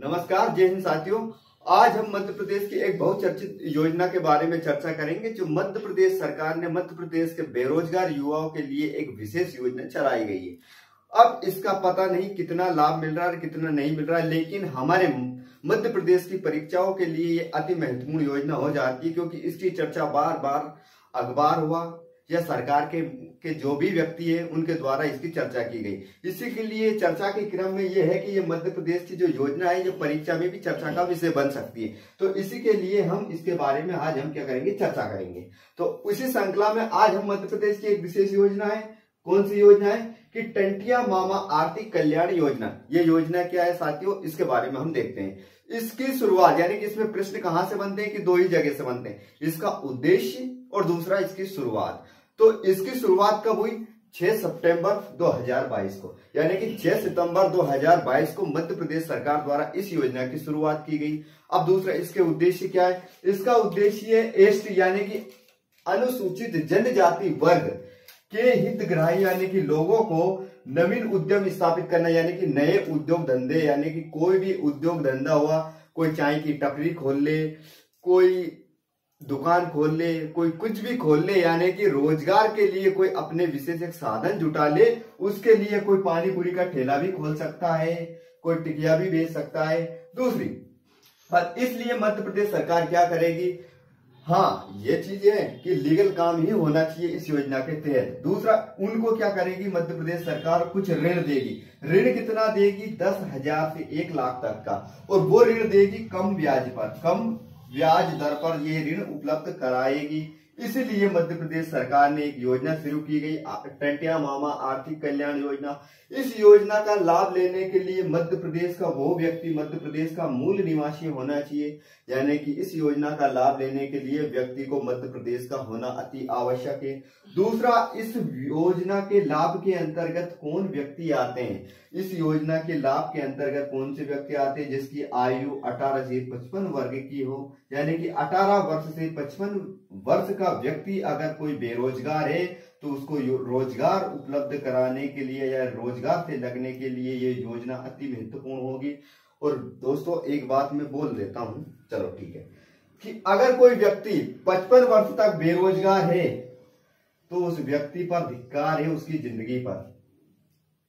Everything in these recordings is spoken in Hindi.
नमस्कार, जय हिंद साथियों। आज हम मध्य प्रदेश की एक बहुत चर्चित योजना के बारे में चर्चा करेंगे जो मध्य प्रदेश सरकार ने मध्य प्रदेश के बेरोजगार युवाओं के लिए एक विशेष योजना चलाई गई है। अब इसका पता नहीं कितना लाभ मिल रहा है कितना नहीं मिल रहा है, लेकिन हमारे मध्य प्रदेश की परीक्षाओं के लिए ये अति महत्वपूर्ण योजना हो जाती है, क्योंकि इसकी चर्चा बार बार अखबार हुआ या सरकार के जो भी व्यक्ति है उनके द्वारा इसकी चर्चा की गई। इसी के लिए चर्चा के क्रम में यह है कि ये मध्य प्रदेश की जो योजना है ये परीक्षा में भी चर्चा का विषय बन सकती है। तो इसी के लिए हम इसके बारे में आज हम क्या करेंगे, चर्चा करेंगे। तो उसी श्रृंखला में आज हम मध्य प्रदेश की एक विशेष योजना है, कौन सी योजना है कि टंटिया मामा आर्थिक कल्याण योजना। ये योजना क्या है साथियों, इसके बारे में हम देखते हैं। इसकी शुरुआत यानी कि इसमें प्रश्न कहां से बनते हैं कि दो ही जगह से बनते हैं, इसका उद्देश्य और दूसरा इसकी शुरुआत। तो इसकी शुरुआत कब हुई? 6 सितंबर 2022 को, यानी कि 6 सितंबर 2022 को मध्य प्रदेश सरकार द्वारा इस योजना की शुरुआत की गई। अब दूसरा इसके उद्देश्य क्या है? इसका उद्देश्य एसटी यानी कि अनुसूचित जनजाति वर्ग के हितग्राही यानी कि लोगों को नवीन उद्यम स्थापित करना, यानी कि नए उद्योग धंधे, यानी कि कोई भी उद्योग धंधा हुआ, कोई चाय की टपरी खोल ले, कोई दुकान खोल ले, कोई कुछ भी खोल ले, यानी कि रोजगार के लिए कोई अपने विशेष एक साधन जुटा ले, उसके लिए कोई पानी पूरी का ठेला भी खोल सकता है, कोई टिकिया भी बेच सकता है। दूसरी बात, इसलिए मध्य प्रदेश सरकार क्या करेगी, हाँ ये चीज है कि लीगल काम ही होना चाहिए इस योजना के तहत। दूसरा, उनको क्या करेगी मध्य प्रदेश सरकार, कुछ ऋण देगी। ऋण कितना देगी? 10,000 से 1 लाख तक का, और वो ऋण देगी कम ब्याज पर, कम ब्याज दर पर ये ऋण उपलब्ध कराएगी। इसीलिए मध्य प्रदेश सरकार ने एक योजना शुरू की गई, टंटिया मामा आर्थिक कल्याण योजना। इस योजना का लाभ लेने के लिए मध्य प्रदेश का वो व्यक्ति मध्य प्रदेश का मूल निवासी होना चाहिए, यानी कि इस योजना का लाभ लेने के लिए व्यक्ति को मध्य प्रदेश का होना अति आवश्यक है। दूसरा, इस योजना के लाभ के अंतर्गत कौन व्यक्ति आते हैं? इस योजना के लाभ के अंतर्गत कौन से व्यक्ति आते हैं जिसकी आयु 18 से 55 वर्ग की हो, यानी कि 18 वर्ष से 55 वर्ष का व्यक्ति अगर कोई बेरोजगार है तो उसको रोजगार उपलब्ध कराने के लिए या रोजगार से लगने के लिए ये योजना अति महत्वपूर्ण होगी। और दोस्तों एक बात मैं बोल देता हूं, चलो ठीक है, कि अगर कोई व्यक्ति 55 वर्ष तक बेरोजगार है तो उस व्यक्ति पर धिक्कार है, उसकी जिंदगी पर।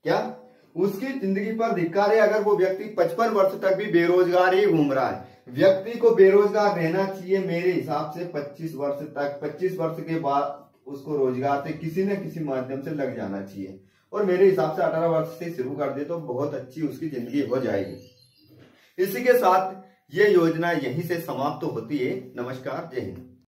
क्या? उसकी जिंदगी पर धिक्कार है अगर वो व्यक्ति 55 वर्ष तक भी बेरोजगार ही घूम रहा है। व्यक्ति को बेरोजगार रहना चाहिए मेरे हिसाब से 25 वर्ष तक। 25 वर्ष के बाद उसको रोजगार से किसी न किसी माध्यम से लग जाना चाहिए, और मेरे हिसाब से 18 वर्ष से शुरू कर दे तो बहुत अच्छी उसकी जिंदगी हो जाएगी। इसी के साथ ये योजना यहीं से समाप्त होती है। नमस्कार, जय हिंद।